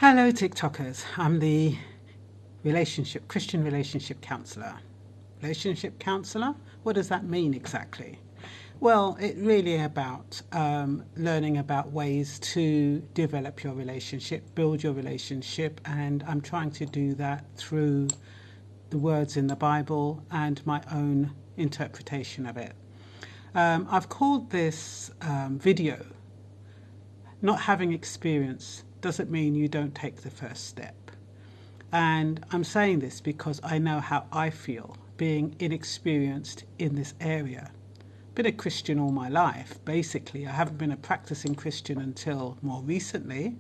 Hello TikTokers, I'm the Christian Relationship Counsellor. Relationship Counsellor? What does that mean exactly? Well, it really about learning about ways to develop your relationship, build your relationship, and I'm trying to do that through the words in the Bible and my own interpretation of it. I've called this video, Not Having Experience doesn't mean you don't take the first step. And I'm saying this because I know how I feel being inexperienced in this area. Been a Christian all my life, basically. I haven't been a practicing Christian until more recently.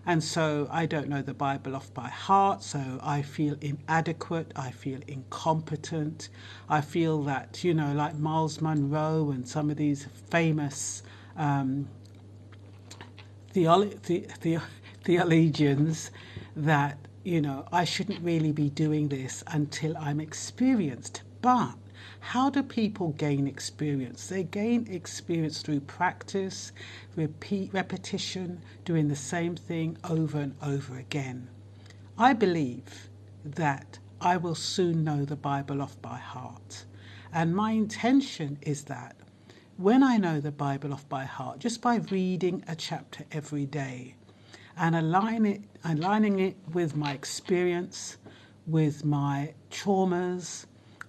And so I don't know the Bible off by heart, so I feel inadequate, I feel incompetent. I feel that, like Miles Monroe and some of these famous theologians, that I shouldn't really be doing this until I'm experienced. But how do people gain experience? They gain experience through practice, repetition, doing the same thing over and over again. I believe that I will soon know the Bible off by heart, and my intention is that when I know the Bible off by heart, just by reading a chapter every day and aligning it with my experience, with my traumas,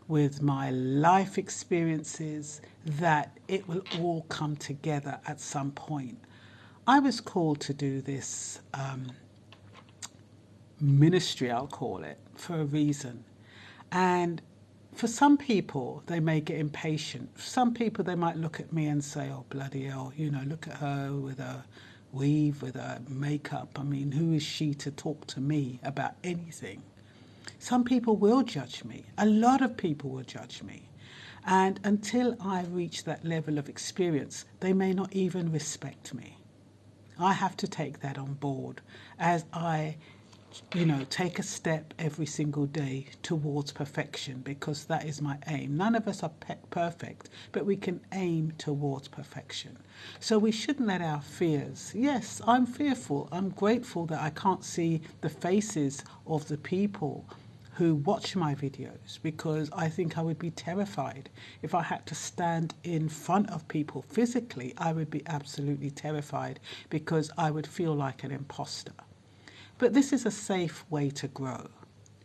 with my life experiences, that it will all come together at some point. I was called to do this ministry, I'll call it, for a reason. And for some people, they may get impatient. For some people, they might look at me and say, oh, bloody hell, look at her with her weave, with her makeup. I mean, who is she to talk to me about anything? Some people will judge me. A lot of people will judge me. And until I reach that level of experience, they may not even respect me. I have to take that on board as I take a step every single day towards perfection, because that is my aim. None of us are perfect, but we can aim towards perfection. So we shouldn't let our fears. Yes, I'm fearful. I'm grateful that I can't see the faces of the people who watch my videos, because I think I would be terrified. If I had to stand in front of people physically, I would be absolutely terrified, because I would feel like an imposter. But this is a safe way to grow.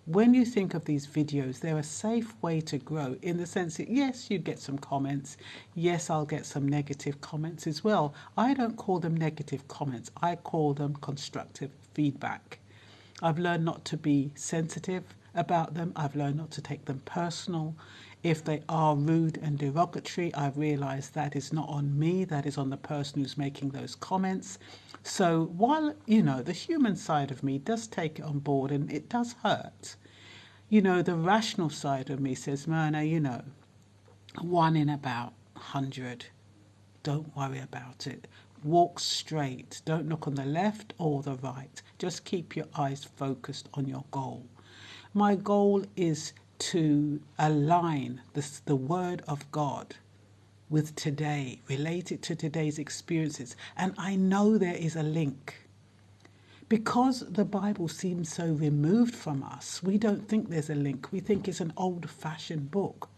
When you think of these videos, they're a safe way to grow, in the sense that, yes, you get some comments. Yes, I'll get some negative comments as well. I don't call them negative comments. I call them constructive feedback. I've learned not to be sensitive about them. I've learned not to take them personal. If they are rude and derogatory, I've realized that is not on me, that is on the person who's making those comments. So while, the human side of me does take it on board and it does hurt, the rational side of me says, Myrna, 1 in about 100, don't worry about it. Walk straight. Don't look on the left or the right. Just keep your eyes focused on your goal. My goal is to align the Word of God with today, related to today's experiences. And I know there is a link. Because the Bible seems so removed from us, we don't think there's a link. We think it's an old-fashioned book.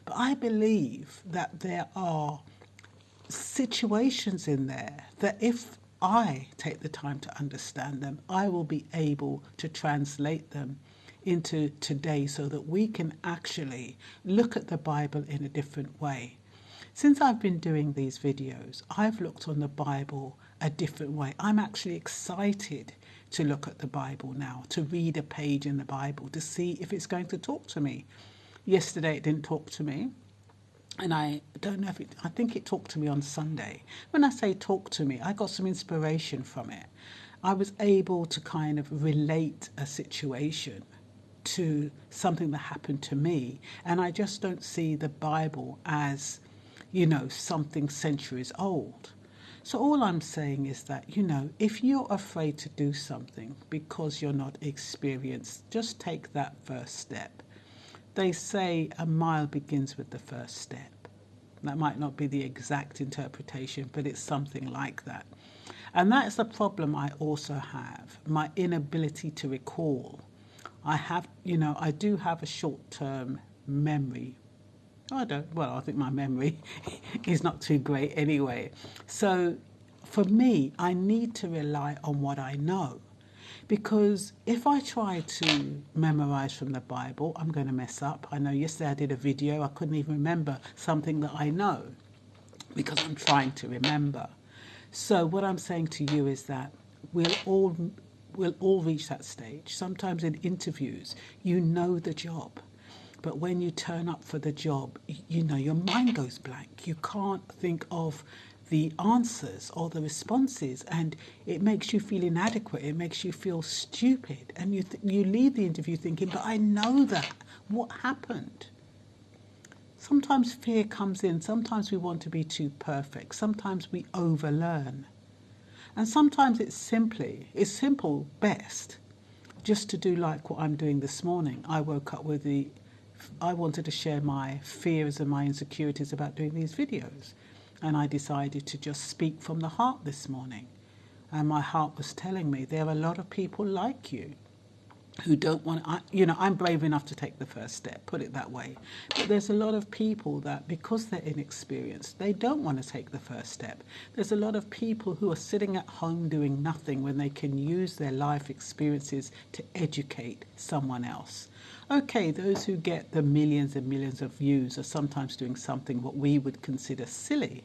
But I believe that there are situations in there that if I take the time to understand them, I will be able to translate them into today, so that we can actually look at the Bible in a different way. Since I've been doing these videos, I've looked on the Bible a different way. I'm actually excited to look at the Bible now, to read a page in the Bible, to see if it's going to talk to me. Yesterday it didn't talk to me. And I don't know I think it talked to me on Sunday. When I say talk to me, I got some inspiration from it. I was able to kind of relate a situation to something that happened to me. And I just don't see the Bible as, something centuries old. So all I'm saying is that, if you're afraid to do something because you're not experienced, just take that first step. They say a mile begins with the first step. That might not be the exact interpretation, but it's something like that. And that is the problem I also have, my inability to recall. I do have a short-term memory. I think my memory is not too great anyway. So for me, I need to rely on what I know. Because if I try to memorize from the Bible, I'm going to mess up. I know yesterday I did a video, I couldn't even remember something that I know because I'm trying to remember. So what I'm saying to you is that we'll all reach that stage. Sometimes in interviews, you know the job. But when you turn up for the job, your mind goes blank. You can't think of the answers or the responses, and it makes you feel inadequate. It makes you feel stupid, and you leave the interview thinking, but I know that. What happened? Sometimes fear comes in. Sometimes we want to be too perfect. Sometimes we overlearn. And sometimes it's simple best just to do like what I'm doing this morning. I woke up I wanted to share my fears and my insecurities about doing these videos. And I decided to just speak from the heart this morning. And my heart was telling me there are a lot of people like you who don't want, I'm brave enough to take the first step, put it that way. But there's a lot of people that, because they're inexperienced, they don't want to take the first step. There's a lot of people who are sitting at home doing nothing when they can use their life experiences to educate someone else. Okay, those who get the millions and millions of views are sometimes doing something what we would consider silly.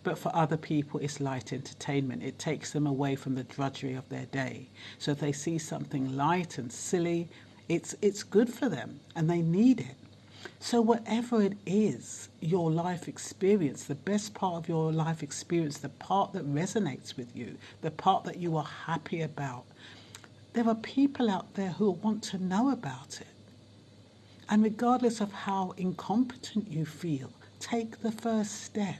But for other people, it's light entertainment. It takes them away from the drudgery of their day. So if they see something light and silly, it's good for them and they need it. So whatever it is, your life experience, the best part of your life experience, the part that resonates with you, the part that you are happy about, there are people out there who want to know about it. And regardless of how incompetent you feel, take the first step.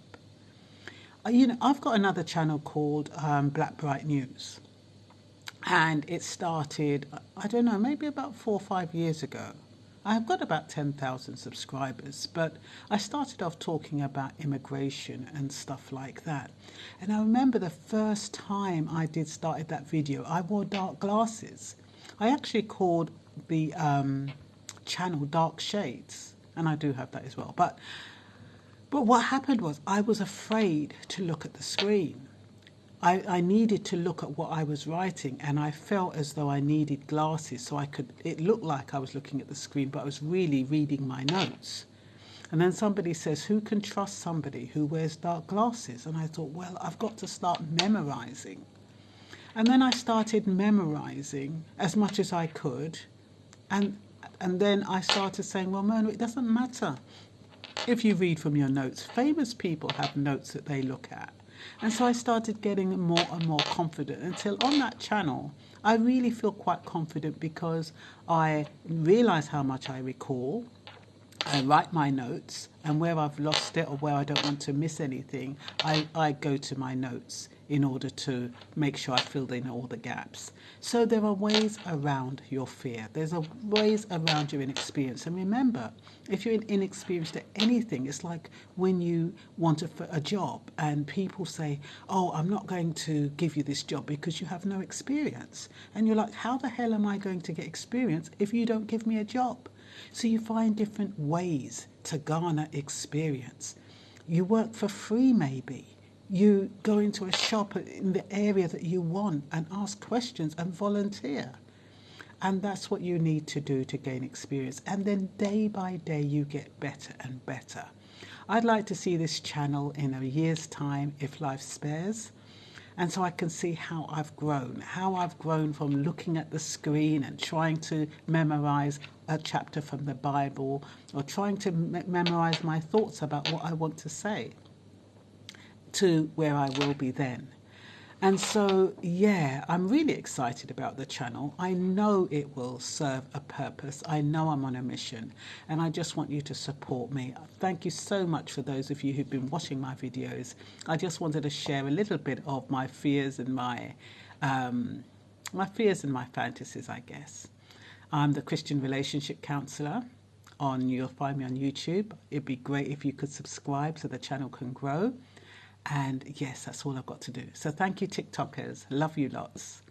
I've got another channel called Black Bright News. And it started, I don't know, maybe about 4 or 5 years ago. I've got about 10,000 subscribers, but I started off talking about immigration and stuff like that. And I remember the first time I started that video, I wore dark glasses. I actually called the channel Dark Shades, and I do have that as well. But what happened was I was afraid to look at the screen. I needed to look at what I was writing, and I felt as though I needed glasses so it looked like I was looking at the screen, but I was really reading my notes. And then somebody says, who can trust somebody who wears dark glasses? And I thought, well, I've got to start memorizing. And then I started memorizing as much as I could. And then I started saying, well, Myrna, it doesn't matter if you read from your notes. Famous people have notes that they look at. And so I started getting more and more confident until on that channel, I really feel quite confident because I realize how much I recall. I write my notes, and where I've lost it or where I don't want to miss anything, I go to my notes in order to make sure I filled in all the gaps. So there are ways around your fear. There's ways around your inexperience. And remember, if you're inexperienced at anything, it's like when you want a job and people say, oh, I'm not going to give you this job because you have no experience. And you're like, how the hell am I going to get experience if you don't give me a job? So you find different ways to garner experience. You work for free maybe. You go into a shop in the area that you want and ask questions and volunteer. And that's what you need to do to gain experience. And then day by day you get better and better. I'd like to see this channel in a year's time if life spares. And so I can see how I've grown from looking at the screen and trying to memorize a chapter from the Bible or trying to memorize my thoughts about what I want to say to where I will be then. And so, yeah, I'm really excited about the channel. I know it will serve a purpose. I know I'm on a mission, and I just want you to support me. Thank you so much for those of you who've been watching my videos. I just wanted to share a little bit of my fears and my fantasies, I guess. I'm the Christian Relationship Counsellor. You'll find me on YouTube. It'd be great if you could subscribe so the channel can grow. And yes, that's all I've got to do. So thank you, TikTokers. Love you lots.